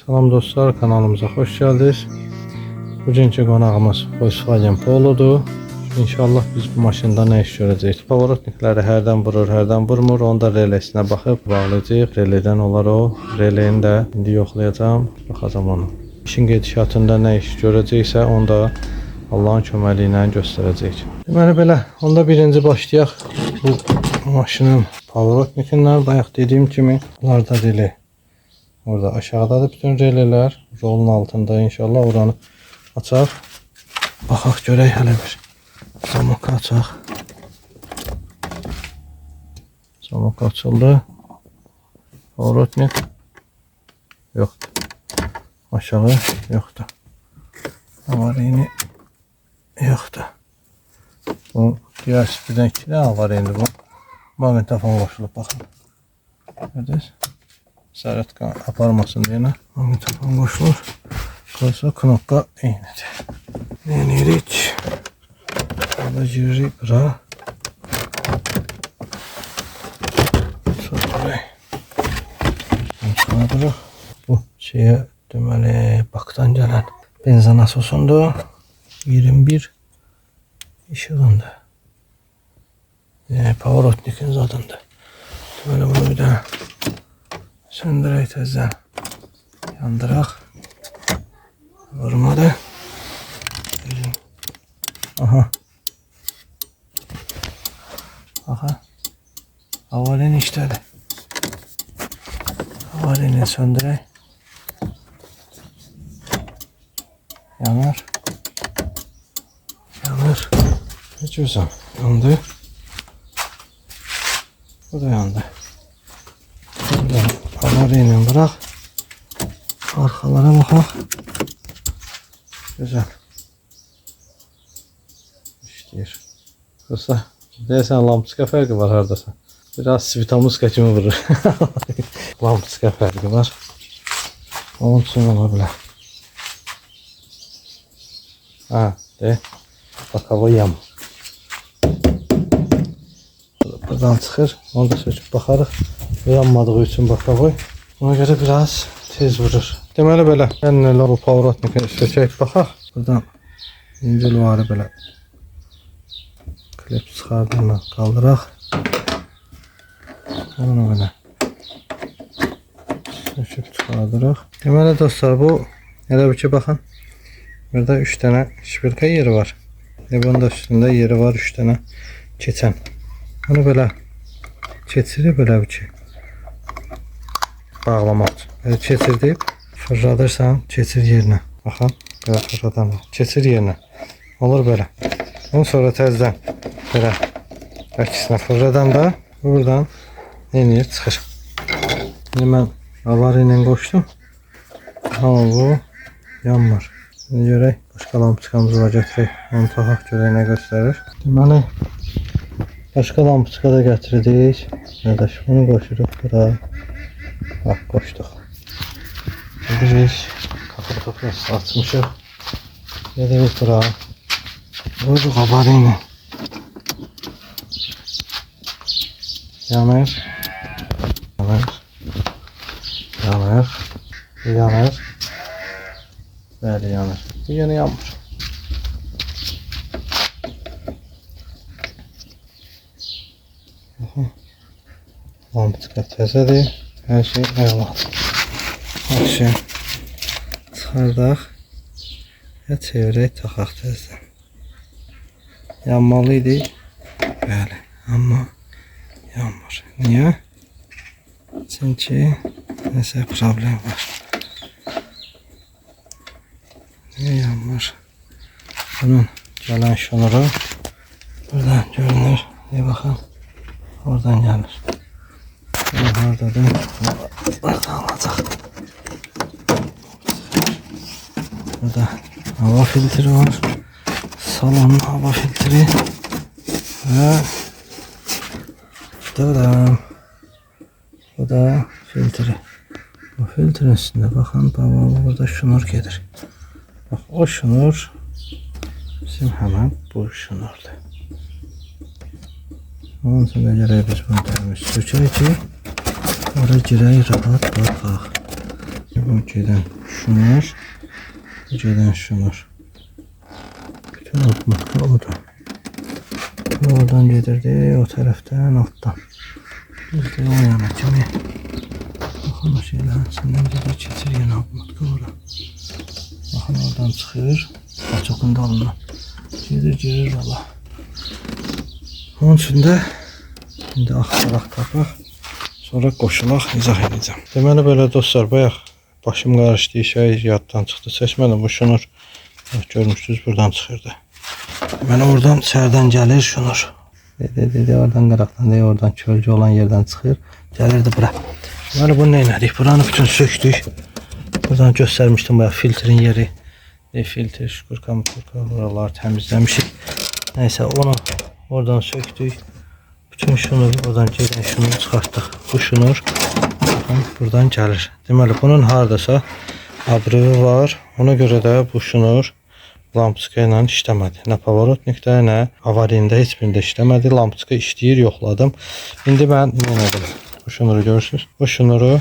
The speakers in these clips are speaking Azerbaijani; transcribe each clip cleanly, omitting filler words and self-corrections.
Salam dostlar, kanalımıza hoş geldiniz. Bugünkü qonağımız Volkswagen Polo'dur. İnşallah biz bu maşında nə iş görəcəyik? Pavorotnikləri hərdən vurur, hərdən vurmur. Onda relesinə baxıb bağlayacağıq. Reledən olar o. Releyini də indi yoxlayacağım. Baxacağım onu. İşin gedişatında nə iş görəcəksə, onda Allahın köməliyi ilə göstərəcəyik. Deməli belə, onda birinci başlayaq. Bu maşının pavorotnikindən bayaq dediyim kimi bunlar da rele. Orada aşağıdadır bütün releler. Rolun altında inşallah oranı açaq. Baxaq görək hələ bir. Zamok açaq. Zamok açıldı. Pavorotnik yoxdur. Aşağı yoxdur. Avarini yoxdur. Bu diğer birdən 2 dənə var indi bu. Magnetofon qoşulub baxın. Gördünüz? Sərət aparmasın deyənə. Magnetofon qoşulur. Qoysa knopka eynidir. Neynirik? Burada giririk bura. Soturək. Çıxardırıq. Bu şeyə deməli baktan gələn benzin nasosundur. 21 işığındır. Pavorotnikin zadındır. Deməli bunu bir də söndürək təzdən. Yandıraq. Vurmadı. Aha. Aha. Havalin işlədi. Havalini söndürək. Yanar. Yanar. Ne güzel. Yandı. Bu da yandı. Buradan havaliyle bırak. Arkalara bakak. Güzel. İşleyir. Kısa. Deyəsən lampiska fərqi var haradasa. Biraz svitamuska kimi vurur. Lampiska fərqi var. Onun üçün ola bilər. Ha, de. Bakava yam. Buradan çıxır. Onu da söküb baxarıq. Yanmadığı üçün bakavoy. Ona görə biraz tez vurur. Deməli belə. Yəni bu pavorotnikini sökək baxaq. Buradan incil varı belə. Klip çıxardığını qaldıraq. Onu belə. Söküb çıxardırıq. Deməli dostlar bu elə bir ki baxın. Burada 3 tane şpilka yeri var. Bunun da üstünde yeri var 3 tane keçən. Bunu böyle keçirir böyle bir ki. Bağlamaq üçün. Böyle keçir deyib fırladırsan keçir yerinə. Baxın. Böyle fırladan keçir yerinə. Olur böyle. Ondan sonra təzdən böyle əksinə fırladan da buradan enir çıxır. Şimdi mən avarı ilə qoşdum. Ama bu yanmır. Şimdi görək, başqa lampiçkamızı var gətirək. Onu taxaq görək nə göstərir. Deməli, başqa lampiçka da gətirdik. Qardaş, bunu qoşuruq bura. Bax, qoşduq. Gedirik, kapı açmışıq. Gedirik bura. Qoyduq avarı ilə. Yanır. Yanır. Yanır. Yanır. Bəli, yanır. Bu yenə yanmır. Lampiçka təzədir. Hər şey əladır. Yaxşı. Çıxardaq. Və çevirək, taxaq təzədən. Yanmalı idi. Bəli, amma yanmır. Niyə? Çünki nəsə problem var. Niye yanmır? Bunun gelen şunuru buradan görünür. Bir bakın. Oradan gelir. Orada da buradan alacak. Burada hava filtri var. Salonun hava filtri. Ve bu da filtri. Bu filtrin üstünde bakın. Burada şunur gelir. Bak o şunur bizim hemen bu şunurdu. Onun için de gerek biz bunu termiş sökək ki oraya girək rahat baxaq. Bu gedən şunur. Bu gedən şunur. Bütün altmatka odur. Oradan gedirdi o tərəfdən altdan. Biz de o yana kimi. Baxın o şeylərin içindən gedir keçir yenə altmatka ora. Baxın oradan çıxır. Açıqın dalından. Gedir valla. Onun üçün də indi axtaraq tapaq. Sonra qoşulaq izah edəcəm. Deməli belə dostlar, bayaq başım qarışdı, şey yaddan çıxdı. Seçmədim bu şunur. Görmüşdünüz buradan çıxırdı. Deməli oradan sərdən gəlir şunur. Dedi oradan qaraqdan deyir, oradan kölgə olan yerdən çıxır. Gəlirdi bura. Deməli bunu nə elədik? Buranı bütün söktük. Buradan göstərmişdim bayaq filtrin yeri. Filtr, şkurka, buraları təmizləmişik. Neyse onu oradan söktük. Bütün şunu oradan gedən şunu çıxartdıq. Bu şunur buradan gəlir. Deməli bunun hardasa abrığı var. Ona görə də bu şunur lampiska ilə işləmədi. Nə pavorotnikdə, nə avariyində heç birində işləmədi. Lampiska işləyir, yoxladım. İndi mən nə edim? Bu şunuru görürsünüz. Bu şunuru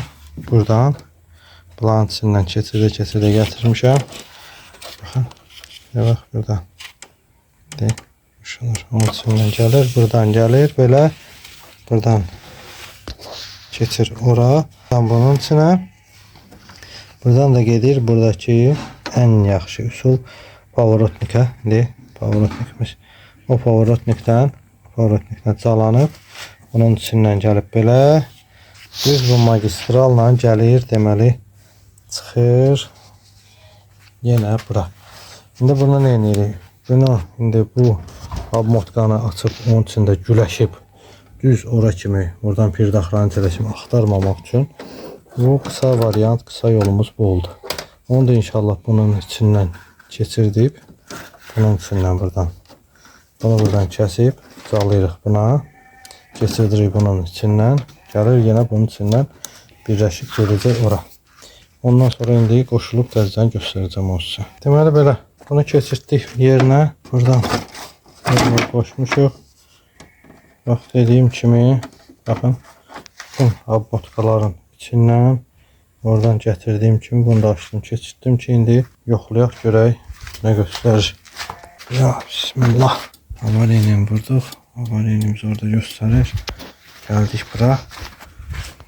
buradan bulağın içindən keçirdə gətirmişəm. Baxın. Bax buradan. Şunur onun içindən gəlir, buradan gəlir, belə buradan keçir ora. Bunun içinə buradan da gedir buradakı ən yaxşı üsul pavorotnikə. Pavorotnikmiş. O pavorotnikdən calanıb onun içindən gəlib belə düz bu magistralla gəlir, deməli çıxır yenə bura. İndi bunu nə edirik? Bunu indi bu abmotkanı açıb onun içində güləşib düz ora kimi buradan pirdaxranı kimi axtarmamaq üçün bu qısa variant, qısa yolumuz bu oldu. Onu da inşallah bunun içindən keçirdib bunun içindən bunu buradan kəsib calayırıq buna, keçirdirik bunun içindən, gəlir yenə bunun içindən birləşib gedəcək ora. Ondan sonra indi qoşulub təzədən göstərəcəm o sizə. Deməli belə bunu keçirtdik yerinə. Buradan qoşmuşuq. Bax dediyim kimi baxın bütün abmotkaların içindən oradan gətirdiyim kimi bunu da açdım, keçirtdim ki indi yoxlayaq görək nə göstərir. Ya bismillah. Avariyini vurduq. Avariyimiz orada göstərir. Gəldik bura.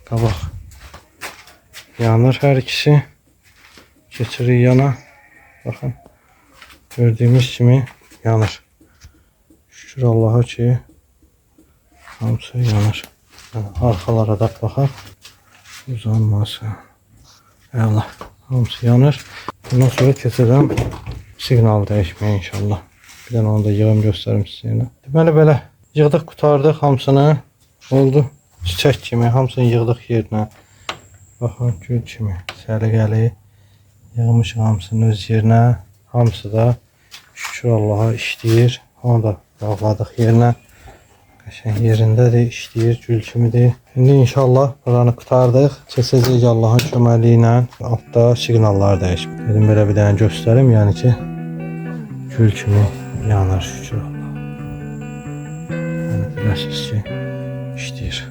Qabaq yanır hər ikisi. Keçirik yana. Baxın. Gördüyümüz kimi yanır. Şükür Allah'a ki hamısı yanır. Arxalara da baxaq. Uzanması. Əla. Hamısı yanır. Bundan sonra keçirəm siqnal dəyişməyə inşallah. Bir dənə onu da yığım göstərim sizə. Deməli belə yığdıq, qutardıq hamısını. Oldu. Çiçək kimi hamısını yığdıq yerinə. Baxın gül kimi səliqəli yığmışıq hamısını öz yerinə. Hamısı da şükür Allah'a işləyir. Onu da bağladıq yerinə. Qəşəng yerindədir, işləyir, gül kimidir. İndi inşallah buranı qutardıq. Keçəcəyik Allahın köməliyi ilə. Altda siqnallar dəyişib. Dedim belə bir dənə göstərim, yəni ki gül kimi yanır şükür Allah. Yəni biləsiniz ki işləyir.